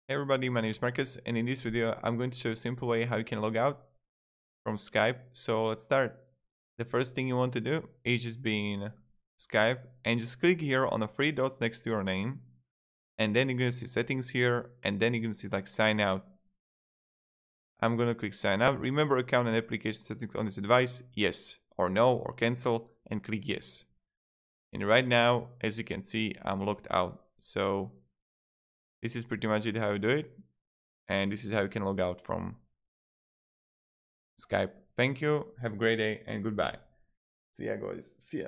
Hey everybody, my name is Marcus, and in this video I'm going to show you a simple way how you can log out from Skype. So let's start. The first thing you want to do is just be in Skype and just click here on the three dots next to your name, and then you're going to see settings here, and then you're going to see like sign out. I'm going to click sign out. Remember account and application settings on this device, yes or no or cancel, and click yes. And right now, as you can see, I'm logged out. So this is pretty much it how you do it, and this is how you can log out from Skype. Thank you, have a great day, and goodbye. See ya guys, see ya.